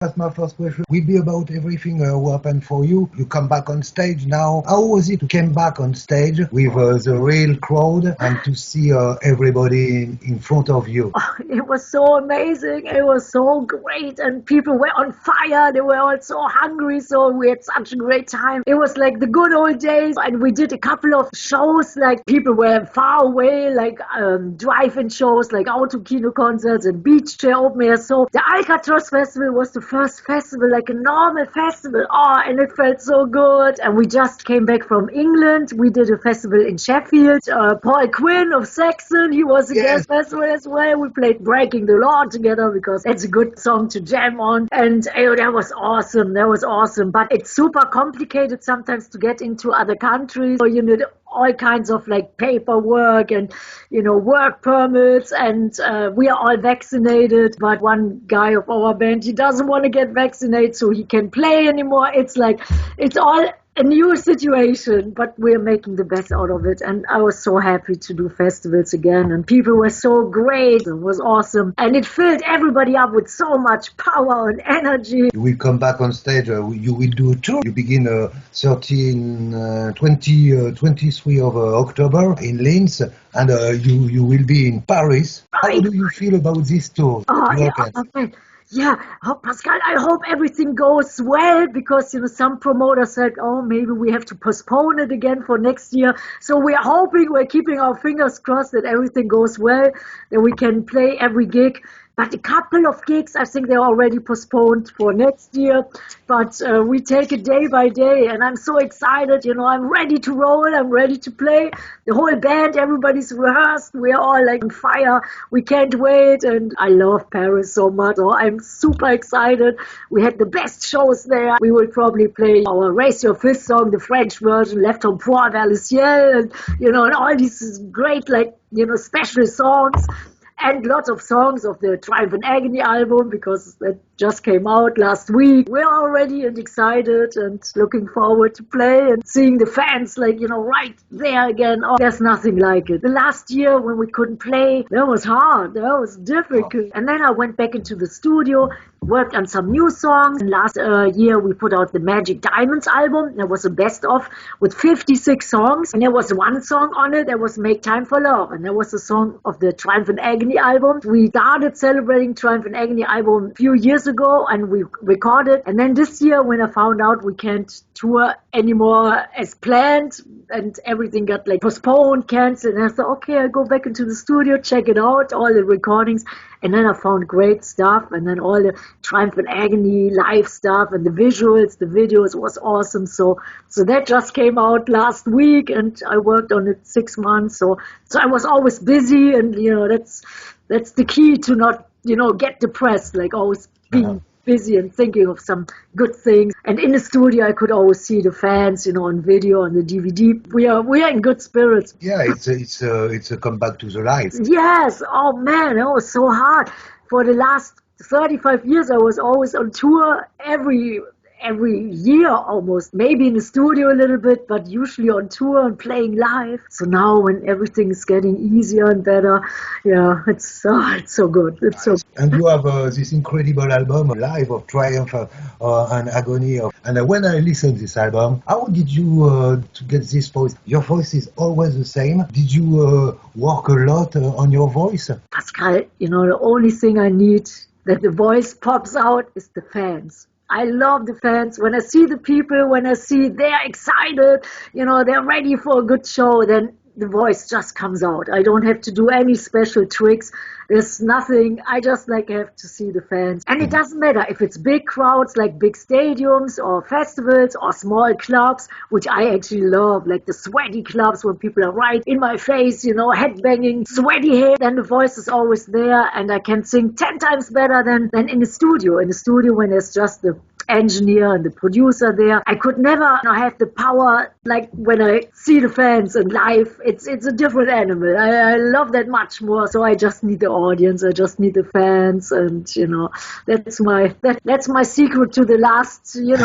That's my first question. Will be about everything who happened for you. You come back on stage now. How was it to come back on stage with the real crowd and to see everybody in front of you? Oh, it was so amazing. It was so great. And people were on fire. They were all so hungry. So we had such a great time. It was like the good old days. And we did a couple of shows. Like people were far away, like drive-in shows, like Autokino concerts and beach chair open air. So the Alcatraz Festival was the first festival, like a normal festival. Oh, and it felt so good. And we just came back from England. We did a festival in Sheffield. Paul Quinn of Saxon, he was a guest festival as well. We played Breaking the Law together because it's a good song to jam on. And that was awesome. That was awesome. But it's super complicated sometimes to get into other countries. So you need all kinds of like paperwork and, work permits, and we are all vaccinated. But one guy of our band, he doesn't want to get vaccinated so he can play anymore. It's all a new situation, but we're making the best out of it. And I was so happy to do festivals again, and people were so great. It was awesome, and it filled everybody up with so much power and energy. You will come back on stage. You will do a tour. You begin 23 of October in Linz, and you will be in Paris. Right. How do you feel about this tour? Yeah, Pascal, I hope everything goes well, because, some promoters said, maybe we have to postpone it again for next year. So we're keeping our fingers crossed that everything goes well, that we can play every gig. But a couple of gigs, I think they're already postponed for next year. But we take it day by day, and I'm so excited. I'm ready to roll. I'm ready to play. The whole band, everybody's rehearsed. We're all like on fire. We can't wait. And I love Paris so much. So I'm super excited. We had the best shows there. We will probably play our Raise Your Fist song, the French version, Left on Poix vers le ciel, and all these great special songs. And lots of songs of the Triumph and Agony album, because that just came out last week. We're all ready and excited and looking forward to play and seeing the fans right there again. Oh, there's nothing like it. The last year when we couldn't play, that was hard. That was difficult. And then I went back into the studio, worked on some new songs. And last year we put out the Magic Diamonds album. There was a best of with 56 songs. And there was one song on it that was Make Time for Love. And there was a song of the Triumph and Agony album. We started celebrating Triumph and Agony album a few years ago, and we recorded. And then this year, when I found out we can't tour anymore as planned, and everything got postponed, canceled, and I thought, okay, I'll go back into the studio, check it out, all the recordings. And then I found great stuff, and then all the Triumph and Agony live stuff and the visuals, the videos was awesome. So that just came out last week, and I worked on it 6 months. So I was always busy, and that's the key to not get depressed, always being busy and thinking of some good things. And in the studio, I could always see the fans, on video, on the DVD. We are in good spirits. Yeah, it's a comeback to the life. Yes. Oh man, it was so hard. For the last 35 years, I was always on tour every year almost, maybe in the studio a little bit, but usually on tour and playing live. So now when everything is getting easier and better, it's so good. It's so. And you have this incredible album live of Triumph and Agony. And when I listened to this album, how did you to get this voice? Your voice is always the same. Did you work a lot on your voice? Pascal, the only thing I need that the voice pops out is the fans. I love the fans. When I see the people, when I see they're excited, they're ready for a good show, then the voice just comes out. I don't have to do any special tricks. There's nothing. I just have to see the fans. And it doesn't matter if it's big crowds, like big stadiums or festivals or small clubs, which I actually love, like the sweaty clubs when people are right in my face, headbanging, sweaty hair. Then the voice is always there, and I can sing 10 times better than in the studio. In the studio, when there's just the engineer and the producer there. I could never have the power like when I see the fans and live. It's a different animal. I love that much more. So I just need the audience. I just need the fans, and that's my secret to the last years.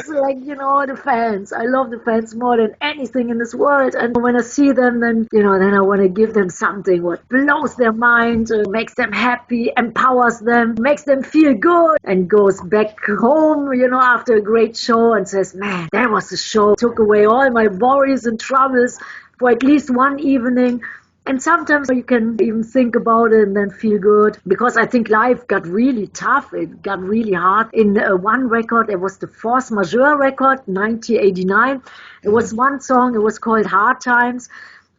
Like the fans. I love the fans more than anything in this world. And when I see them, then then I want to give them something what blows their mind, makes them happy, empowers them, makes them feel good, and goes back home, after a great show and says, man, that was a show. Took away all my worries and troubles for at least one evening. And sometimes you can even think about it and then feel good, because I think life got really tough. It got really hard. In one record, it was the Force Majeure record, 1989. It was one song, it was called Hard Times.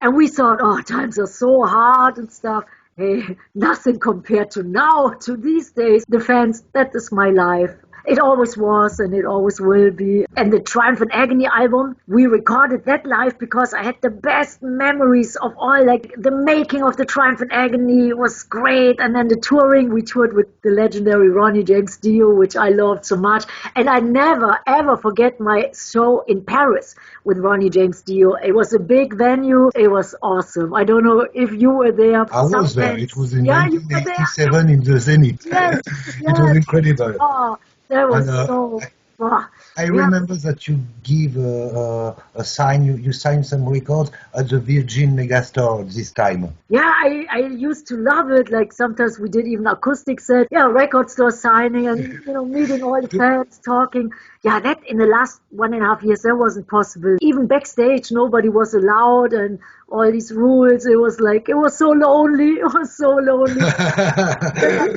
And we thought, oh, times are so hard and stuff. Hey, nothing compared to now, to these days. The fans, that is my life. It always was and it always will be. And the Triumph and Agony album, we recorded that live because I had the best memories of all. Like the making of the Triumph and Agony was great. And then the touring, we toured with the legendary Ronnie James Dio, which I loved so much. And I never, ever forget my show in Paris with Ronnie James Dio. It was a big venue. It was awesome. I don't know if you were there. I was there. It was in 1987 in the Zenith. Yes, It was incredible. Oh, that was so... I remember that you give a sign, you signed some records at the Virgin Megastore this time. Yeah, I used to love it. Like sometimes we did even acoustic set. Yeah, record store signing and, meeting all the fans, talking. Yeah, that in the last 1.5 years, that wasn't possible. Even backstage, nobody was allowed and all these rules. It was so lonely. It was so lonely.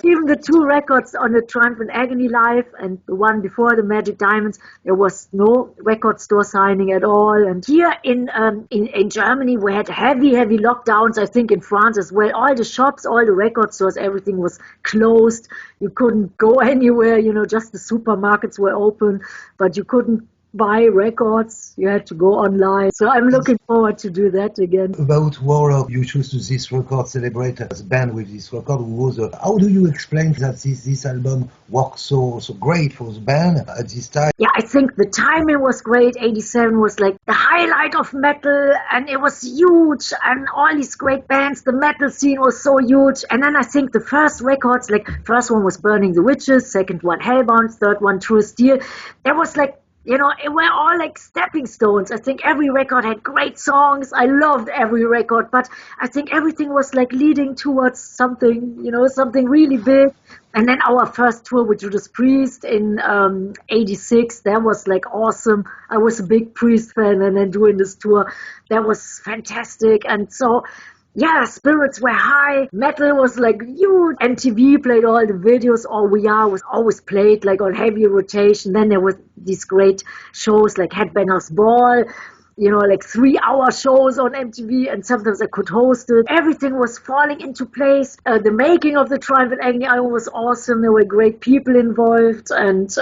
Even the 2 records on the Triumph and Agony live and the one before the Magic Diamonds, there was no record store signing at all. And here in Germany, we had heavy lockdowns. I think in France as well. All the shops, all the record stores, everything was closed. You couldn't go anywhere. Just the supermarkets were open, but you couldn't buy records. You had to go online. So I'm looking forward to do that again. About Warlock, you choose this record, celebrate as band with this record. How do you explain that this album worked so great for the band at this time? Yeah, I think the timing was great. 87 was like the highlight of metal, and it was huge, and all these great bands, the metal scene was so huge. And then I think the first records, like first one was Burning the Witches, second one Hellbound, third one True Steel. There was like, it were all like stepping stones. I think every record had great songs. I loved every record, but I think everything was like leading towards something, something really big. And then our first tour with Judas Priest in 86, that was like awesome. I was a big Priest fan, and then doing this tour, that was fantastic. And so, yeah, spirits were high. Metal was like huge. MTV played all the videos. All We Are was always played like on heavy rotation. Then there was these great shows like Headbangers Ball, like 3-hour shows on MTV, and sometimes I could host it. Everything was falling into place. The making of the Triumph and Agony album was awesome. There were great people involved, and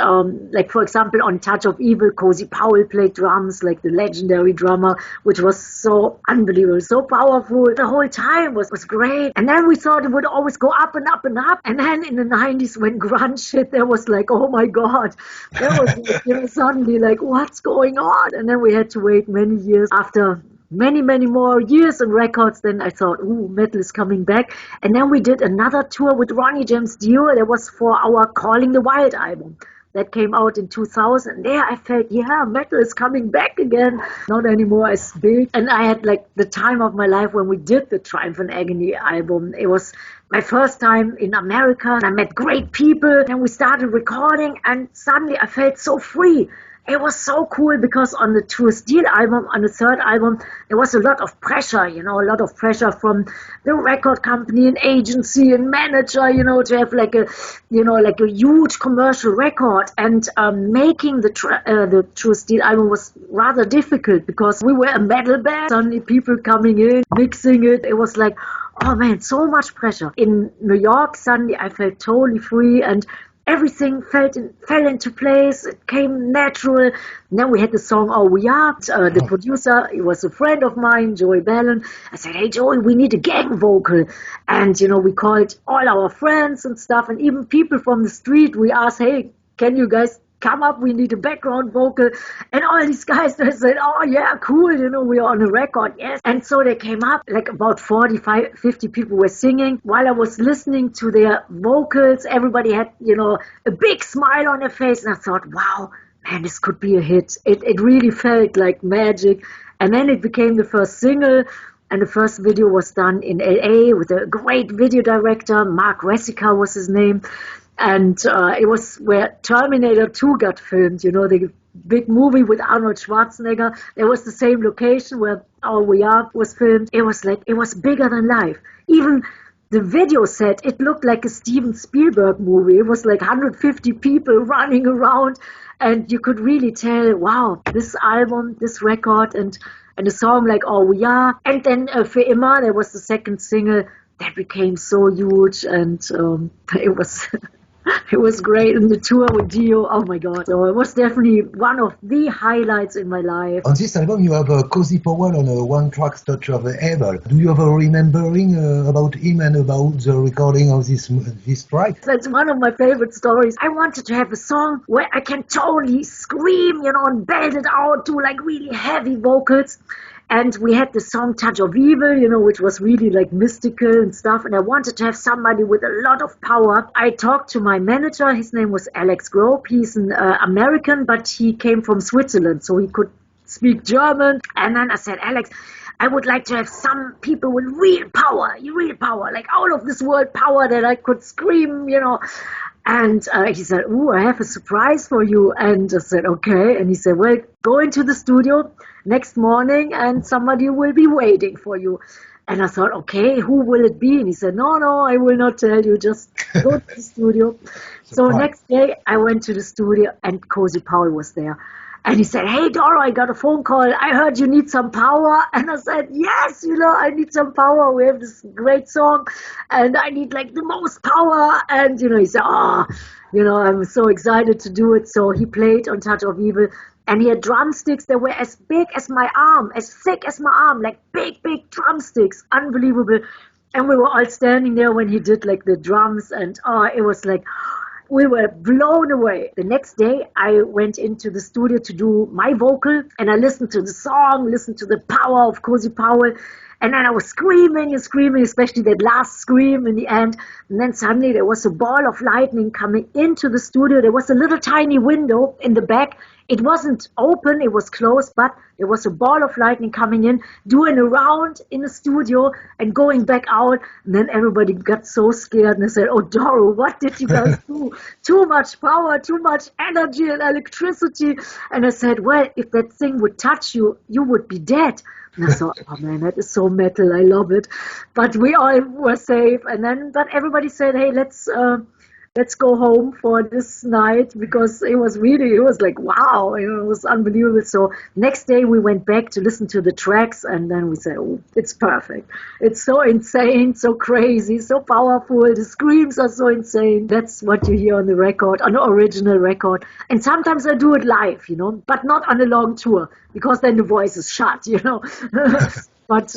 like for example on Touch of Evil, Cozy Powell played drums, like the legendary drummer, which was so unbelievable, so powerful. The whole time was great. And then we thought it would always go up and up and up. And then in the 90s when grunge hit, there was like, oh my God, there was like, suddenly like, what's going on? And then we had to wait many years. After many more years and records, then I thought, ooh, metal is coming back. And then we did another tour with Ronnie James Dio. That was for our Calling the Wild album. That came out in 2000. There I felt, yeah, metal is coming back again. Not anymore as big. And I had like the time of my life when we did the Triumph and Agony album. It was my first time in America. I met great people. And we started recording, and suddenly I felt so free. It was so cool because on the True Steel album, on the third album, there was a lot of pressure, a lot of pressure from the record company and agency and manager, to have like a huge commercial record. And making the True Steel album was rather difficult because we were a metal band. Suddenly people coming in, mixing it. It was like, oh man, so much pressure. In New York, suddenly I felt totally free, and everything fell into place. It came natural. And then we had the song "All We Are." The producer, he was a friend of mine, Joey Ballon. I said, "Hey Joey, we need a gang vocal." And we called all our friends and stuff, and even people from the street. We asked, "Hey, can you guys come up, we need a background vocal. And all these guys, they said, oh yeah, cool, we are on a record, yes. And so they came up, like about 45, 50 people were singing. While I was listening to their vocals, everybody had, a big smile on their face. And I thought, wow, man, this could be a hit. It really felt like magic. And then it became the first single. And the first video was done in LA with a great video director. Mark Ressica was his name. And it was where Terminator 2 got filmed, the big movie with Arnold Schwarzenegger. It was the same location where All We Are was filmed. It was bigger than life. Even the video set, it looked like a Steven Spielberg movie. It was like 150 people running around. And you could really tell, wow, this album, this record, and a song like All We Are. And then Für immer, there was the second single that became so huge. And it was... It was great, and the tour with Dio, oh my god. So it was definitely one of the highlights in my life. On this album you have Cozy Powell on a one-track Touch of the Evil. Do you have a remembering about him and about the recording of this track? That's one of my favorite stories. I wanted to have a song where I can totally scream, and belt it out to like really heavy vocals. And we had the song Touch of Evil, which was really like mystical and stuff. And I wanted to have somebody with a lot of power. I talked to my manager. His name was Alex Groupe. He's an American, but he came from Switzerland, so he could speak German. And then I said, Alex, I would like to have some people with real power, like out of this world power that I could scream, And he said, ooh, I have a surprise for you. And I said, okay. And he said, well, go into the studio next morning and somebody will be waiting for you. And I thought, okay, who will it be? And he said, no, I will not tell you. Just go to the studio. So next day I went to the studio and Cozy Powell was there. And he said, hey, Doro, I got a phone call. I heard you need some power. And I said, yes, I need some power. We have this great song and I need like the most power. And, he said, I'm so excited to do it. So he played on Touch of Evil and he had drumsticks that were as big as my arm, as thick as my arm, like big, big drumsticks. Unbelievable. And we were all standing there when he did like the drums and it was like... We were blown away. The next day, I went into the studio to do my vocal, and I listened to the song, listened to the power of Cozy Powell, and then I was screaming and screaming, especially that last scream in the end. And then suddenly there was a ball of lightning coming into the studio. There was a little tiny window in the back. It wasn't open, it was closed, but there was a ball of lightning coming in, doing a round in the studio and going back out. And then everybody got so scared and they said, oh, Doro, what did you guys do? Too much power, too much energy and electricity. And I said, well, if that thing would touch you, you would be dead. And I thought, oh man, that is so metal, I love it. But we all were safe. But everybody said, hey, let's go home for this night, because it was like, wow, it was unbelievable. So next day we went back to listen to the tracks, and then we said, oh, it's perfect. It's so insane, so crazy, so powerful. The screams are so insane. That's what you hear on the record, on the original record. And sometimes I do it live, but not on a long tour, because then the voice is shut, But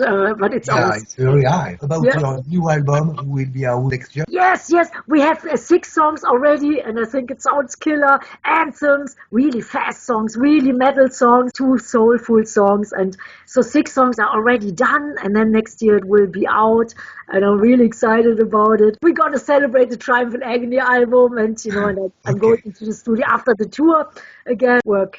it's always... it's very high. About your new album, will be out next year. Yes, we have 6 songs already, and I think it sounds killer. Anthems, really fast songs, really metal songs, 2 soulful songs, and so 6 songs are already done, and then next year it will be out, and I'm really excited about it. We're going to celebrate the Triumph and Agony album, and and I'm going into the studio after the tour again, work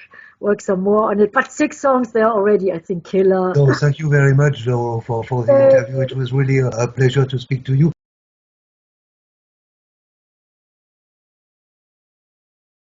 some more on it. But 6 songs, they're already, I think, killer. So thank you very much, Doro, for the interview. It was really a pleasure to speak to you.